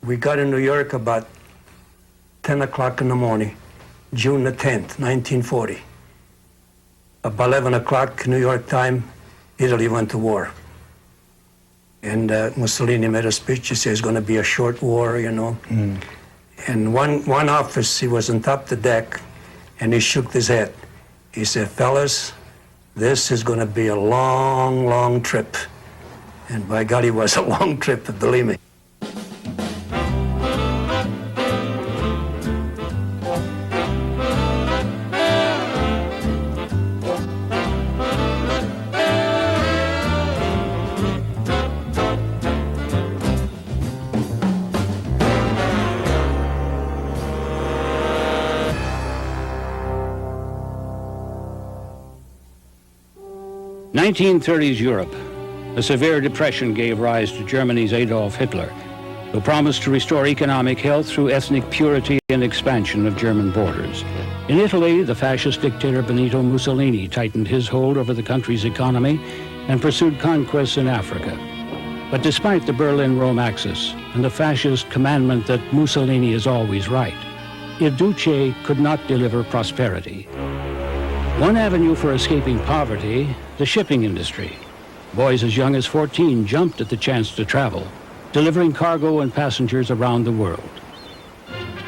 We got in New York about 10 o'clock in the morning, June the 10th, 1940. About 11 o'clock, New York time, Italy went to war. And Mussolini made a speech. He said it's going to be a short war, you know. Mm. And one officer, he was on top of the deck, and he shook his head. He said, fellas, this is going to be a long, long trip. And by God, it was a long trip, believe me. In 1930s Europe, a severe depression gave rise to Germany's Adolf Hitler, who promised to restore economic health through ethnic purity and expansion of German borders. In Italy, the fascist dictator Benito Mussolini tightened his hold over the country's economy and pursued conquests in Africa. But despite the Berlin-Rome axis and the fascist commandment that Mussolini is always right, Il Duce could not deliver prosperity. One avenue for escaping poverty, the shipping industry. Boys as young as 14 jumped at the chance to travel, delivering cargo and passengers around the world.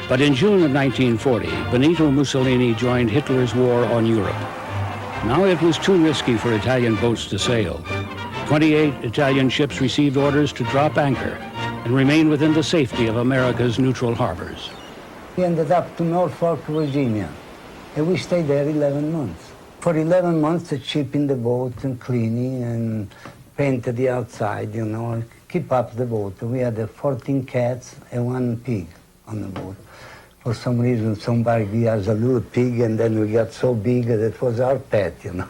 But in June of 1940, Benito Mussolini joined Hitler's war on Europe. Now it was too risky for Italian boats to sail. 28 Italian ships received orders to drop anchor and remain within the safety of America's neutral harbors. We ended up to Norfolk, Virginia. And we stayed there 11 months. For 11 months, shipping the boat and cleaning and painted the outside, you know, keep up the boat. We had 14 cats and 1 pig on the boat. For some reason, somebody gave us a little pig, and then we got so big that it was our pet, you know.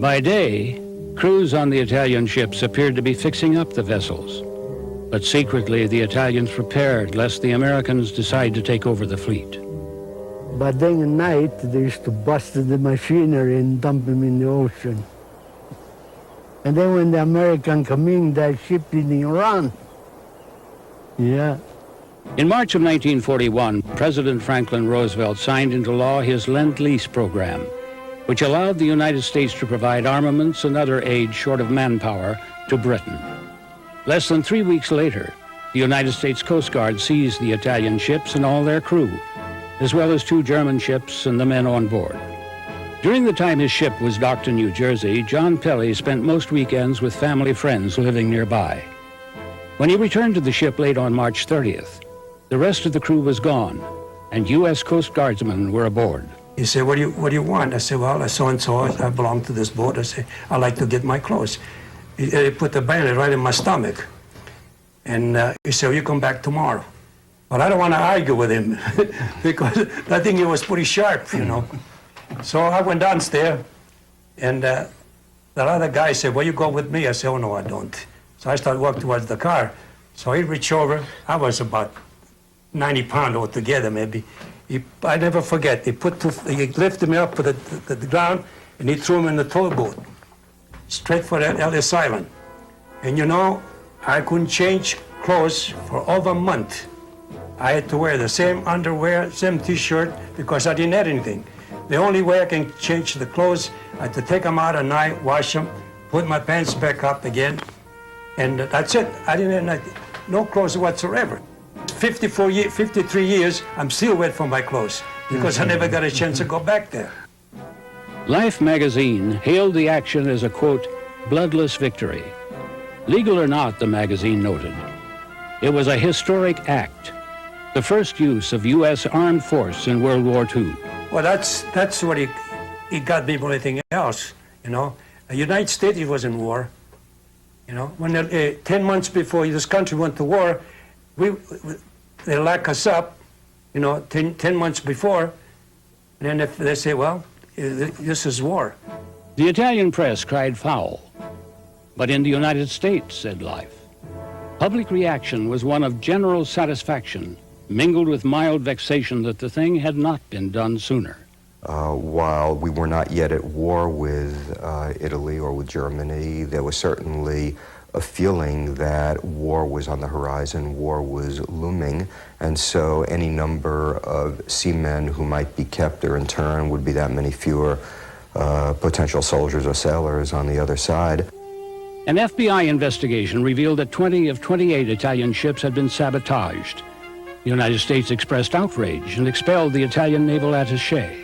By day, crews on the Italian ships appeared to be fixing up the vessels. But secretly, the Italians prepared lest the Americans decide to take over the fleet. But then at night, they used to bust the machinery and dump them in the ocean. And then when the Americans come in, that ship didn't run. Yeah. In March of 1941, President Franklin Roosevelt signed into law his Lend-Lease program, which allowed the United States to provide armaments and other aid short of manpower to Britain. Less than 3 weeks later, the United States Coast Guard seized the Italian ships and all their crew, as well as 2 German ships and the men on board. During the time his ship was docked in New Jersey, John Pelly spent most weekends with family friends living nearby. When he returned to the ship late on March 30th, the rest of the crew was gone, and U.S. Coast Guardsmen were aboard. He said, what do you want? I said, well, I so-and-so, I belong to this boat. I said, I'd like to get my clothes. He put the bayonet right in my stomach. And he said, well, you come back tomorrow. But I don't want to argue with him because I think he was pretty sharp, you know. So I went downstairs, and the other guy said, well, you go with me. I said, oh, no, I don't. So I started walking towards the car. So he reached over. I was about 90 pounds altogether, maybe. I never forget. He lifted me up to the ground, and he threw me in the towboat, straight for Ellis Island. And, you know, I couldn't change clothes for over a month. I had to wear the same underwear, same T-shirt, because I didn't have anything. The only way I can change the clothes, I had to take them out at night, wash them, put my pants back up again, and that's it. I didn't have no clothes whatsoever. 53 years, I'm still wet for my clothes, because I never got a chance to go back there. Life magazine hailed the action as a, quote, bloodless victory. Legal or not, the magazine noted, it was a historic act. The first use of U.S. armed force in World War II. Well, that's what it got me more than anything else, you know. The United States was in war, you know. When 10 months before this country went to war, they lock us up, you know, 10 months before, and then if they say, well, this is war. The Italian press cried foul, but in the United States, said Life, public reaction was one of general satisfaction, mingled with mild vexation that the thing had not been done sooner. While we were not yet at war with Italy or with Germany, there was certainly a feeling that war was on the horizon, war was looming, and so any number of seamen who might be kept or interned would be that many fewer potential soldiers or sailors on the other side. An FBI investigation revealed that 20 of 28 Italian ships had been sabotaged. The United States expressed outrage and expelled the Italian naval attaché.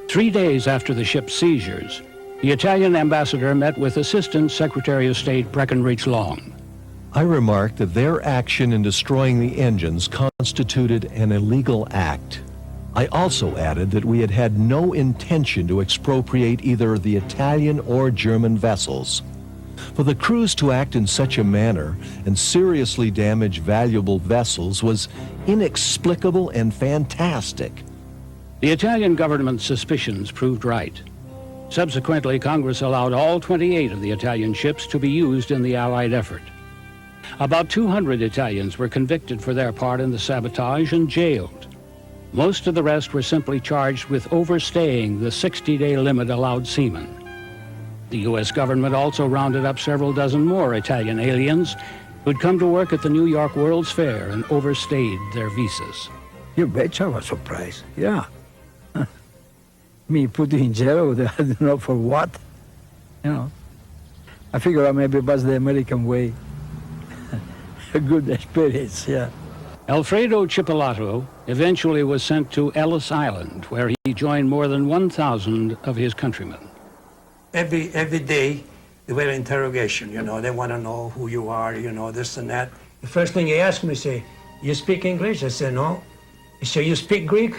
3 days after the ship's seizures, the Italian ambassador met with Assistant Secretary of State Breckinridge Long. I remarked that their action in destroying the engines constituted an illegal act. I also added that we had had no intention to expropriate either the Italian or German vessels. For the crews to act in such a manner and seriously damage valuable vessels was inexplicable and fantastic. The Italian government's suspicions proved right. Subsequently, Congress allowed all 28 of the Italian ships to be used in the Allied effort. About 200 Italians were convicted for their part in the sabotage and jailed. Most of the rest were simply charged with overstaying the 60-day limit allowed seamen. The U.S. government also rounded up several dozen more Italian aliens who'd come to work at the New York World's Fair and overstayed their visas. You betcha I was surprised, yeah. Me put in jail, I don't know for what. You know, I figure out maybe it was the American way. A good experience, yeah. Alfredo Cipolato eventually was sent to Ellis Island, where he joined more than 1,000 of his countrymen. Every day, they were interrogation, you know. They want to know who you are, you know, this and that. The first thing he asked me, say, you speak English? I said, no. He said, you speak Greek?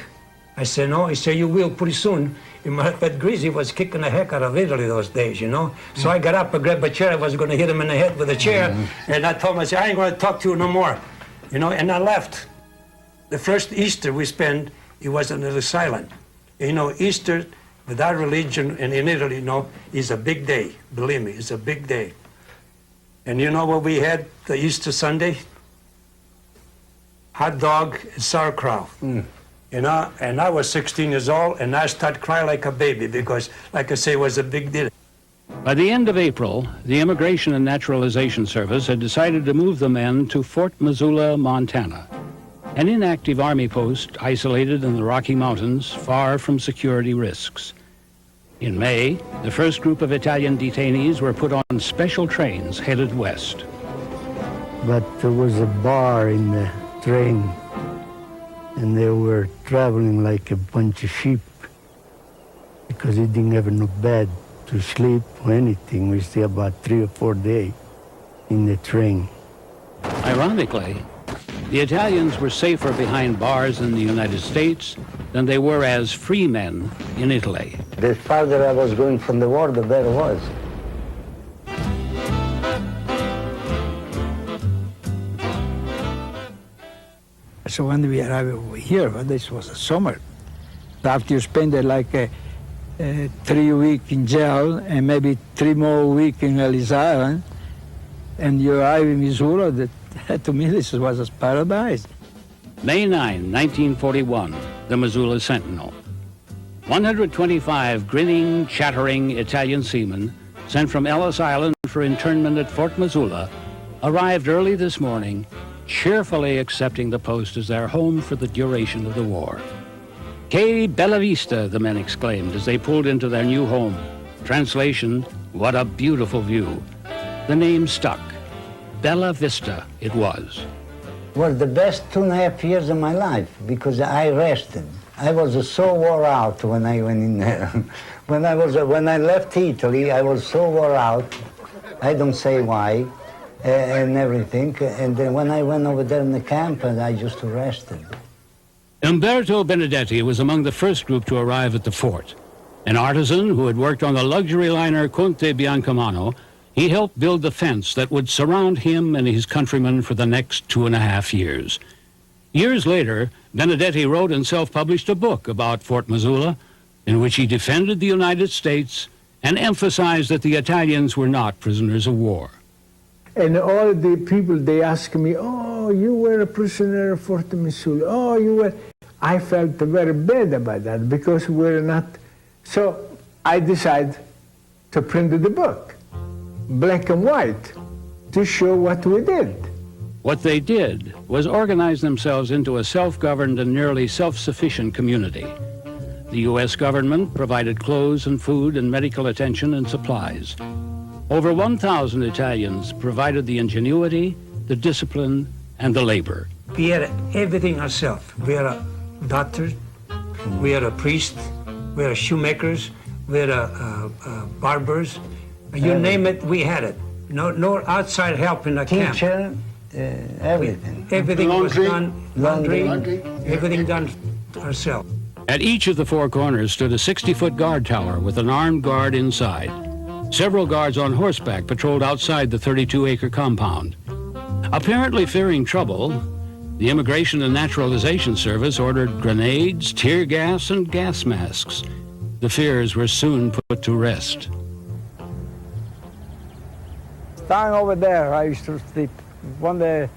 I said, no. He said, you will pretty soon. But Greasy was kicking the heck out of Italy those days, you know. So I got up and grabbed a chair. I was going to hit him in the head with a chair. And I told him, I said, I ain't going to talk to you no more. You know, and I left. The first Easter we spent, it was on Ellis Island. You know, Easter, with our religion and in Italy, you know, is a big day. Believe me, it's a big day. And you know what we had the Easter Sunday? Hot dog and sauerkraut. You know, and I was 16 years old, and I started crying like a baby because, like I say, it was a big deal. By the end of April, the Immigration and Naturalization Service had decided to move the men to Fort Missoula, Montana, an inactive Army post isolated in the Rocky Mountains, far from security risks. In May, the first group of Italian detainees were put on special trains headed west. But there was a bar in the train, and they were traveling like a bunch of sheep because they didn't have no bed to sleep or anything. We stayed about 3 or 4 days in the train. Ironically, the Italians were safer behind bars in the United States than they were as free men in Italy. The farther I was going from the war, the better it was. So when we arrived over here, well, this was a summer. After you spend like 3 weeks in jail and maybe 3 more weeks in Ellis Island, and you arrive in Missouri, that to me this was a paradise. May 9, 1941, the Missoula Sentinel. 125 grinning, chattering Italian seamen sent from Ellis Island for internment at Fort Missoula arrived early this morning, cheerfully accepting the post as their home for the duration of the war. "Que bella vista," the men exclaimed as they pulled into their new home. Translation, what a beautiful view. The name stuck. Bella Vista it was. It was the best 2.5 years of my life because I rested. I was so wore out when I went in there. When I left Italy, I was so wore out. I don't say why. And everything, and then when I went over there in the camp, I just rested. Umberto Benedetti was among the first group to arrive at the fort. An artisan who had worked on the luxury liner Conte Biancamano, he helped build the fence that would surround him and his countrymen for the next 2.5 years. Years later, Benedetti wrote and self-published a book about Fort Missoula, in which he defended the United States and emphasized that the Italians were not prisoners of war. And all the people, they ask me, oh, you were a prisoner of Fort Missoula. Oh, you were. I felt very bad about that because we're not. So I decided to print the book, black and white. to show what we did. What they did was organize themselves into a self-governed and nearly self-sufficient community. The U.S. government provided clothes and food and medical attention and supplies. Over 1,000 Italians provided the ingenuity, the discipline, and the labor. We had everything ourselves. We had a doctor, we had a priest, we had shoemakers, we had barbers. You name it, we had it. No outside help in the camp. Teacher, everything. Everything was Laundry. done, Laundry. everything done ourselves. At each of the four corners stood a 60-foot guard tower with an armed guard inside. Several guards on horseback patrolled outside the 32-acre compound. Apparently fearing trouble, the Immigration and Naturalization Service ordered grenades, tear gas, and gas masks. The fears were soon put to rest. Down over there, I used to sleep. One day,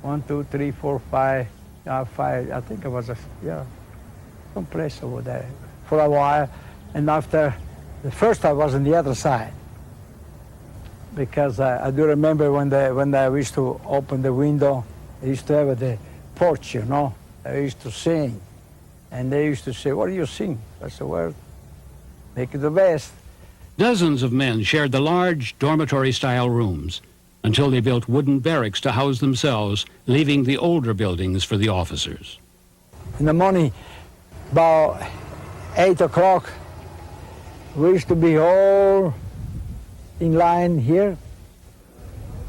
1, 2, 3, 4, 5, 5. I think it was some place over there for a while. And after, the first I was on the other side, because I do remember when I used to open the window, I used to have the porch, you know. I used to sing, and they used to say, "What do you sing?" I said, "Well, make it the best." Dozens of men shared the large dormitory-style rooms until they built wooden barracks to house themselves, leaving the older buildings for the officers. In the morning, about 8 o'clock, we used to be all in line here,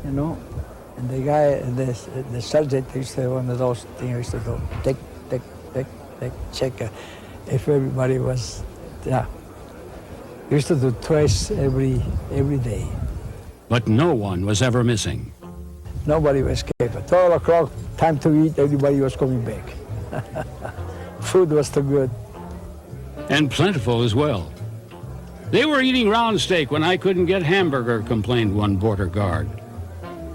you know, and the guy, the sergeant used to have one of those things, used to go, take, check if everybody was, used to do twice every day. But no one was ever missing. Nobody was escaped. At 12 o'clock, time to eat, everybody was coming back. Food was too good. And plentiful as well. They were eating round steak when I couldn't get hamburger, complained one border guard.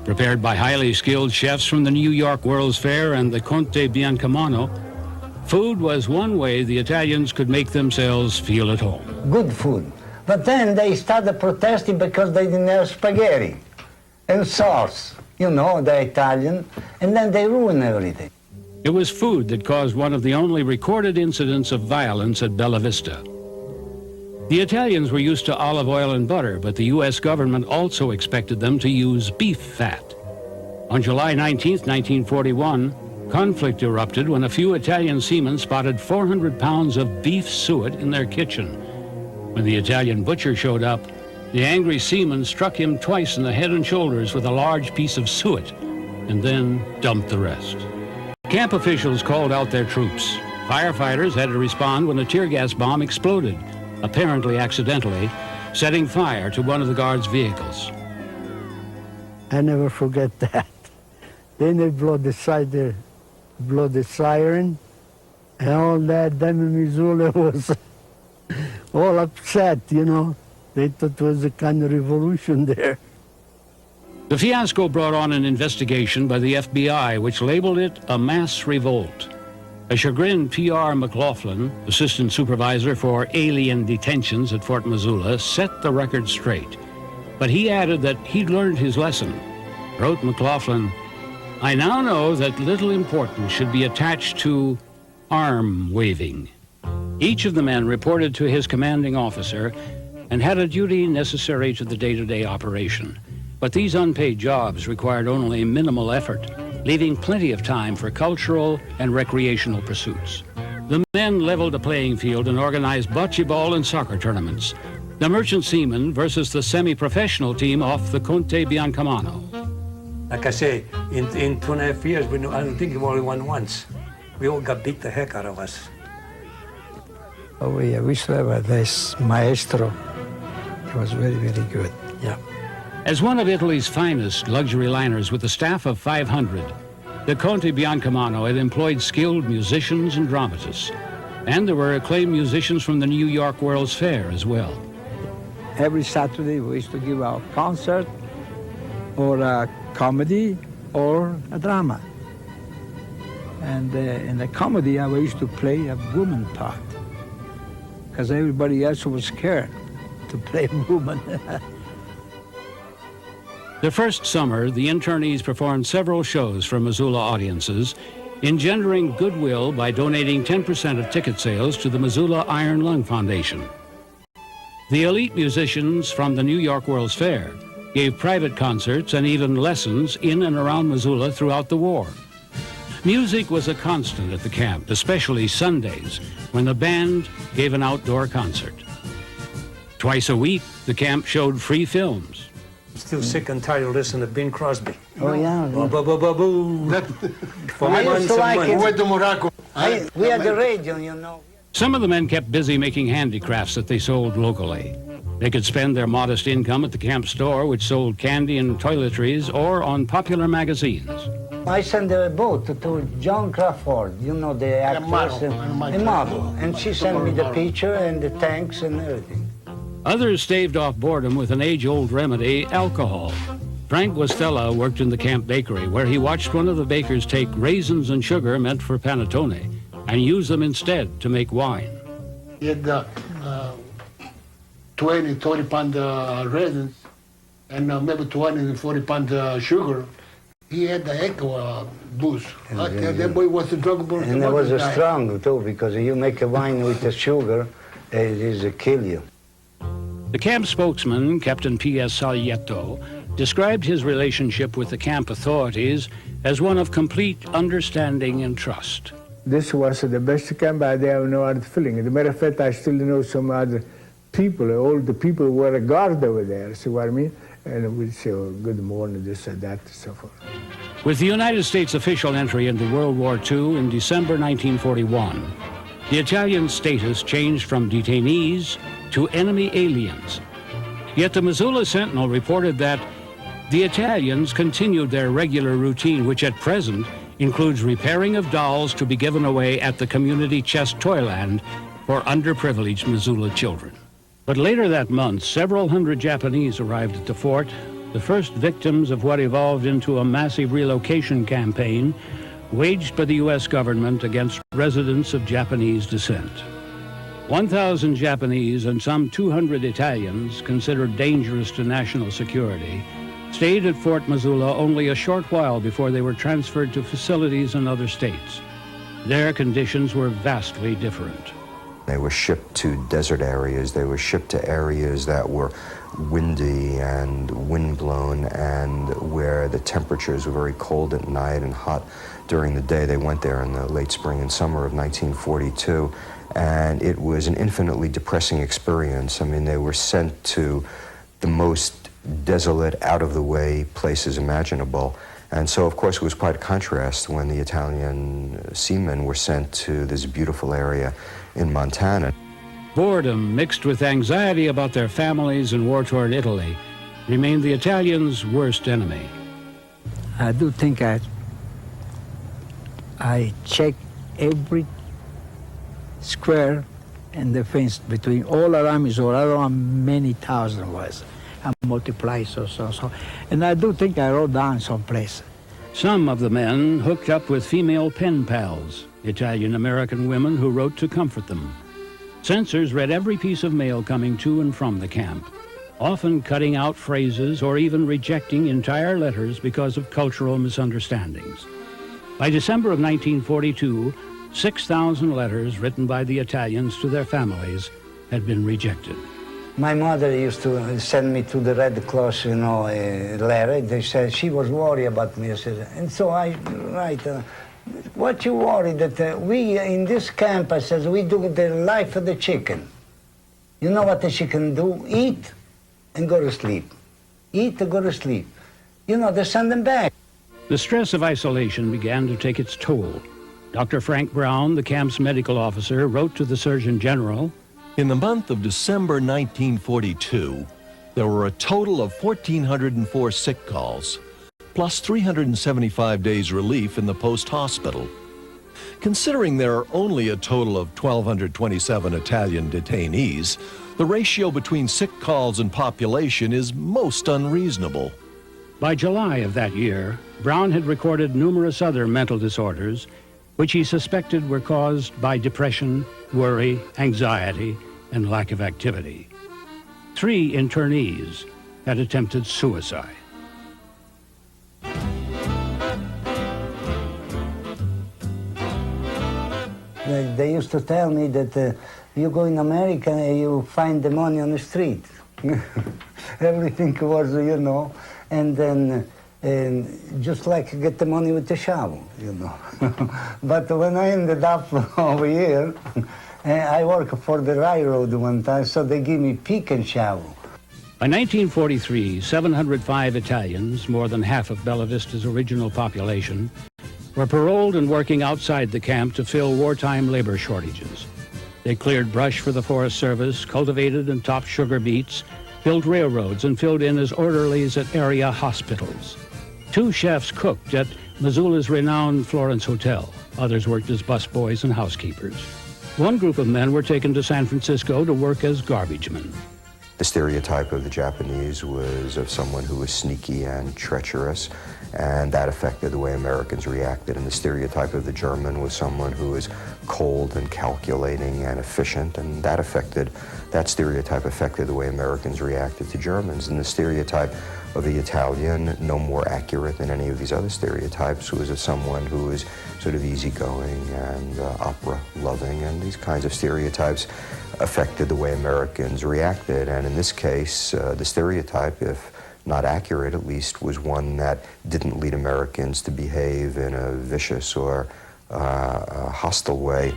Prepared by highly skilled chefs from the New York World's Fair and the Conte Biancamano, food was one way the Italians could make themselves feel at home. Good food. But then they started protesting because they didn't have spaghetti and sauce, you know, the Italian, and then they ruined everything. It was food that caused one of the only recorded incidents of violence at Bella Vista. The Italians were used to olive oil and butter, but the U.S. government also expected them to use beef fat. On July 19, 1941, conflict erupted when a few Italian seamen spotted 400 pounds of beef suet in their kitchen. When the Italian butcher showed up, the angry seaman struck him twice in the head and shoulders with a large piece of suet, and then dumped the rest. Camp officials called out their troops. Firefighters had to respond when a tear gas bomb exploded, apparently accidentally, setting fire to one of the guards' vehicles. I never forget that. Then they blow the siren, and all that. Then Missoula was all upset, you know. They thought it was a kind of revolution there. The fiasco brought on an investigation by the FBI, which labeled it a mass revolt. A chagrined P.R. McLaughlin, assistant supervisor for alien detentions at Fort Missoula, set the record straight. But he added that he'd learned his lesson. Wrote McLaughlin, "I now know that little importance should be attached to arm waving." Each of the men reported to his commanding officer and had a duty necessary to the day-to-day operation. But these unpaid jobs required only minimal effort, leaving plenty of time for cultural and recreational pursuits. The men leveled a playing field and organized bocce ball and soccer tournaments. The merchant seamen versus the semi-professional team off the Conte Biancamano. Like I say, in 2.5 years, I don't think we only won once. We all got beat the heck out of us. Oh yeah, we used to have this maestro. He was very, very good, yeah. As one of Italy's finest luxury liners with a staff of 500, the Conte Biancamano had employed skilled musicians and dramatists. And there were acclaimed musicians from the New York World's Fair as well. Every Saturday we used to give a concert or a comedy or a drama. And in the comedy I used to play a woman part because everybody else was scared to play a woman. The first summer, the internees performed several shows for Missoula audiences, engendering goodwill by donating 10% of ticket sales to the Missoula Iron Lung Foundation. The elite musicians from the New York World's Fair gave private concerts and even lessons in and around Missoula throughout the war. Music was a constant at the camp, especially Sundays, when the band gave an outdoor concert. Twice a week, the camp showed free films. Still sick and tired of listening to Bing Crosby. Oh, yeah. Boo-boo-boo-boo. For I used months to and like months. it. We had the radio, you know. Some of the men kept busy making handicrafts that they sold locally. They could spend their modest income at the camp store, which sold candy and toiletries, or on popular magazines. I sent a boat to John Crawford, you know, the actress, a model. And she sent me the picture and the tanks and everything. Others staved off boredom with an age-old remedy, alcohol. Frank Guastella worked in the camp bakery, where he watched one of the bakers take raisins and sugar meant for panettone and use them instead to make wine. He had 20, 30 pound raisins and maybe 20, 40 pound sugar. He had the echo booze. That boy was a drunkable. And it was strong too, because you make a wine with the sugar, it is kill you. The camp spokesman, Captain P.S. Salietto, described his relationship with the camp authorities as one of complete understanding and trust. This was the best camp. I have no other feeling. As a matter of fact, I still know some other people, all the people who were a guard over there, see what I mean? And we'd say, oh, good morning, this and that, and so forth. With the United States official entry into World War II in December 1941, the Italian status changed from detainees to enemy aliens. Yet the Missoula Sentinel reported that the Italians continued their regular routine, which at present includes repairing of dolls to be given away at the community chest toyland for underprivileged Missoula children. But later that month, several hundred Japanese arrived at the fort, the first victims of what evolved into a massive relocation campaign waged by the U.S. government against residents of Japanese descent. 1,000 Japanese and some 200 Italians, considered dangerous to national security, stayed at Fort Missoula only a short while before they were transferred to facilities in other states. Their conditions were vastly different. They were shipped to desert areas. They were shipped to areas that were windy and windblown and where the temperatures were very cold at night and hot during the day. They went there in the late spring and summer of 1942, and it was an infinitely depressing experience. I mean, they were sent to the most desolate, out-of-the-way places imaginable. And so, of course, it was quite a contrast when the Italian seamen were sent to this beautiful area in Montana. Boredom mixed with anxiety about their families and war-torn Italy remained the Italians' worst enemy. I do think I check every square and the fence between all around Missouri. I don't know how many thousand was. I multiply so. And I do think I wrote down some place. Some of the men hooked up with female pen pals, Italian-American women who wrote to comfort them. Censors read every piece of mail coming to and from the camp, often cutting out phrases or even rejecting entire letters because of cultural misunderstandings. By December of 1942, 6,000 letters written by the Italians to their families had been rejected. My mother used to send me to the Red Cross, you know, a letter. They said she was worried about me. I said, and so I write, what you worried that we in this camp, I says, we do the life of the chicken. You know what the chicken do? Eat and go to sleep. Eat and go to sleep. You know, they send them back. The stress of isolation began to take its toll. Dr. Frank Brown, the camp's medical officer, wrote to the Surgeon General, In the month of December 1942, there were a total of 1,404 sick calls, plus 375 days relief in the post-hospital. Considering there are only a total of 1,227 Italian detainees, the ratio between sick calls and population is most unreasonable. By July of that year, Brown had recorded numerous other mental disorders, which he suspected were caused by depression, worry, anxiety, and lack of activity. 3 internees had attempted suicide. They used to tell me that you go in America, you find the money on the street. Everything was, you know, and then just like get the money with the shovel, you know. But when I ended up over here, I worked for the railroad one time, so they give me pick and shovel. By 1943, 705 Italians, more than half of Bella Vista's original population, were paroled and working outside the camp to fill wartime labor shortages. They cleared brush for the Forest Service, cultivated and topped sugar beets, built railroads, and filled in as orderlies at area hospitals. 2 chefs cooked at Missoula's renowned Florence Hotel. Others worked as busboys and housekeepers. One group of men were taken to San Francisco to work as garbage men. The stereotype of the Japanese was of someone who was sneaky and treacherous, and that affected the way Americans reacted. And the stereotype of the German was someone who was cold and calculating and efficient, and that stereotype affected the way Americans reacted to Germans. And the stereotype of the Italian, no more accurate than any of these other stereotypes, was of someone who was sort of easygoing and opera-loving, and these kinds of stereotypes affected the way Americans reacted. And in this case, the stereotype, if not accurate at least, was one that didn't lead Americans to behave in a vicious or hostile way.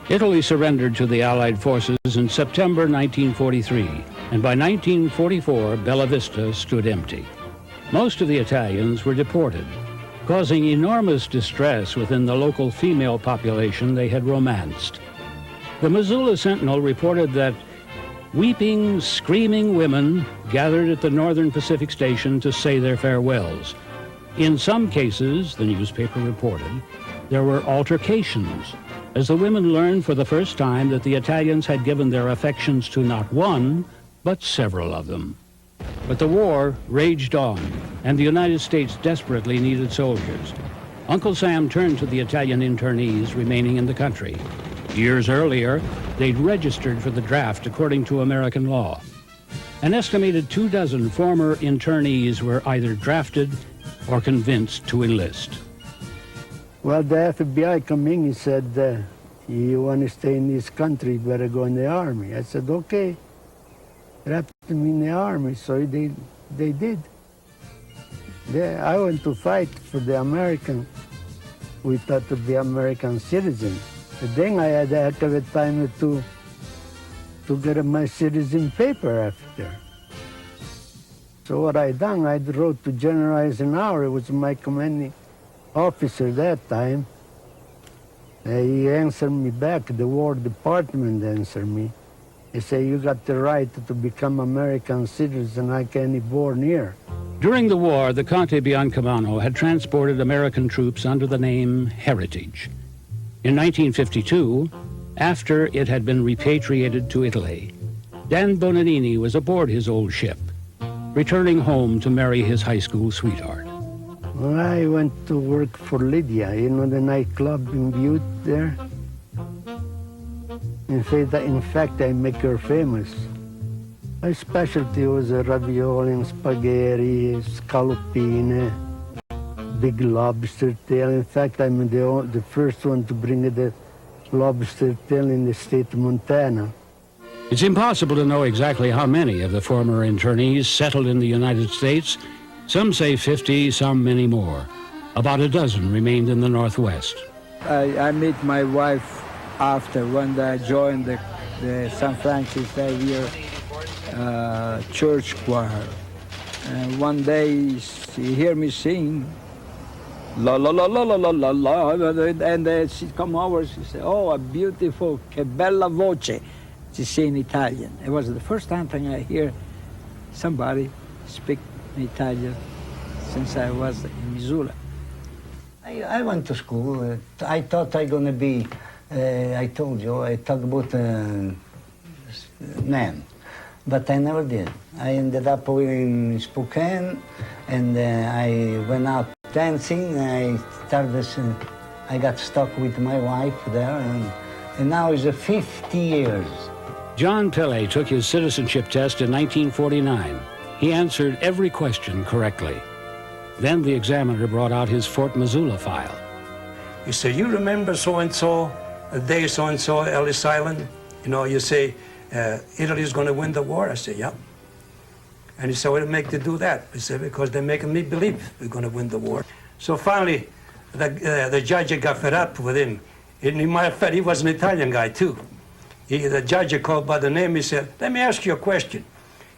Italy surrendered to the Allied forces in September 1943, and by 1944, Bella Vista stood empty. Most of the Italians were deported, causing enormous distress within the local female population they had romanced. The Missoula Sentinel reported that weeping, screaming women gathered at the Northern Pacific Station to say their farewells. In some cases, the newspaper reported, there were altercations, as the women learned for the first time that the Italians had given their affections to not one, but several of them. But the war raged on, and the United States desperately needed soldiers. Uncle Sam turned to the Italian internees remaining in the country. Years earlier, they'd registered for the draft according to American law. An estimated 24 former internees were either drafted or convinced to enlist. Well, the FBI came in and said, you want to stay in this country, you better go in the Army. I said, okay. Wrapped them in the Army, so they did. I went to fight for the American. We thought to be American citizens. But then I had a heck of a time to get my citizen paper after. So what I done, I wrote to General Eisenhower, who was my commanding officer that time. He answered me back, the War Department answered me. He said, you got the right to become American citizen like any born here. During the war, the Conte Biancamano had transported American troops under the name Heritage. In 1952, after it had been repatriated to Italy, Dan Bonanini was aboard his old ship, returning home to marry his high school sweetheart. Well, I went to work for Lydia, you know, the nightclub in Butte there. In fact, I make her famous. My specialty was ravioli and spaghetti, scallopine, big lobster tail. In fact, I'm the first one to bring the lobster tail in the state of Montana. It's impossible to know exactly how many of the former internees settled in the United States. Some say 50, some many more. About a dozen remained in the Northwest. I met my wife after when I joined the San Francisco Xavier church choir. And one day she hear me sing, la la la la la la la la, and she come over, she said, oh, a beautiful, che bella voce. She say in Italian. It was the first time I hear somebody speak Italian since I was in Missoula. I went to school. I thought I gonna be, I told you, I talk about man, but I never did. I ended up in Spokane, and I went out dancing. I got stuck with my wife there, and now it's 50 years. John Pillay took his citizenship test in 1949. He answered every question correctly. Then the examiner brought out his Fort Missoula file. He said, you remember so-and-so? day so-and-so, Ellis Island, you say, Italy's going to win the war. I say, yeah. And he said, what did it make to do that? I said, because they're making me believe we're going to win the war. So finally, the judge got fed up with him. And in my fact, he was an Italian guy, too. The judge called by the name. He said, let me ask you a question.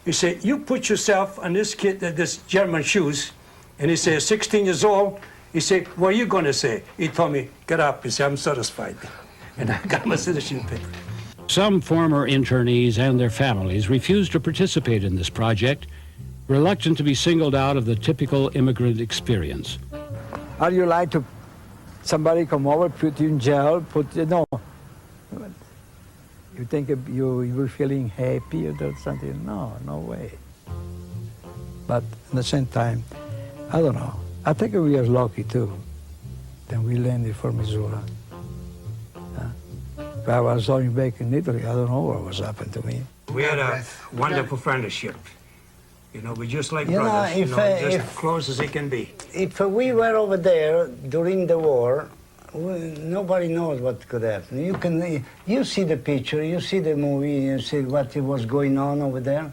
He said, you put yourself on this German shoes, and he said, 16 years old. He said, what are you going to say? He told me, get up. He said, I'm satisfied. And I got my citizenship. Some former internees and their families refused to participate in this project, reluctant to be singled out of the typical immigrant experience. Are you like to somebody come over, put you in jail, no. You think you were feeling happy or something? No, no way. But at the same time, I don't know. I think we are lucky too. Then we landed for Missouri. If I was going back in Italy, I don't know what was happened to me. We had a wonderful friendship. We're just like You know, brothers, just if- close as they can be. If we were over there during the war, nobody knows what could happen. You see the picture, you see the movie, you see what was going on over there,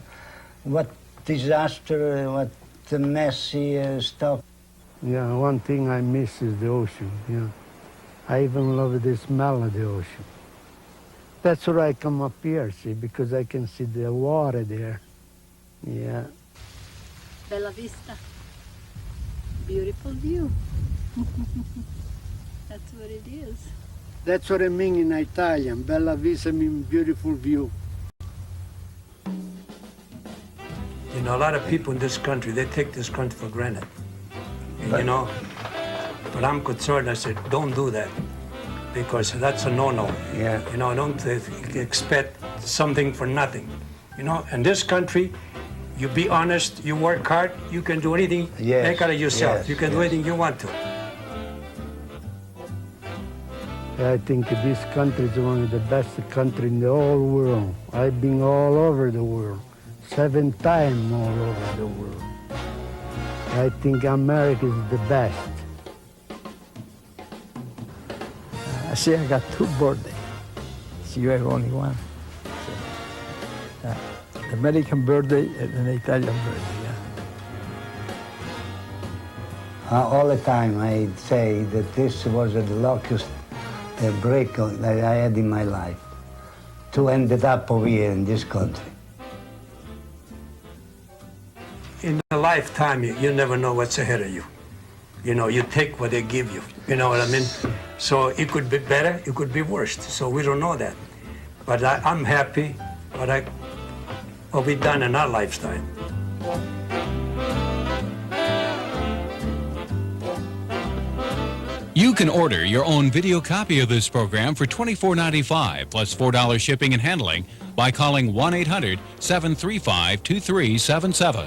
what disaster, what messy stuff. Yeah, one thing I miss is the ocean, yeah. I even love the smell of the ocean. That's why I come up here, see, because I can see the water there. Yeah. Bella Vista. Beautiful view. That's what it is. That's what I mean in Italian. Bella Vista means beautiful view. A lot of people in this country, they take this country for granted. And, but I'm concerned. I said, don't do that, because that's a no-no. Yeah. Don't expect something for nothing. In this country, you be honest, you work hard, you can do anything, Yes, make out of yourself. yes, You can do yes. anything you want to. I think this country is one of the best countries in the whole world. I've been all over the world, 7 times all over the world. I think America is the best. I see I got 2 birthdays. See, you have only one. The American birthday and an Italian birthday, yeah. All the time I say that this was the luckiest break that I had in my life, to end it up over here in this country. In a lifetime, you never know what's ahead of you. You take what they give you. You know what I mean? So it could be better, it could be worse. So we don't know that. But I'm happy, but what we've done in our lifetime. You can order your own video copy of this program for $24.95 plus $4 shipping and handling by calling 1-800-735-2377.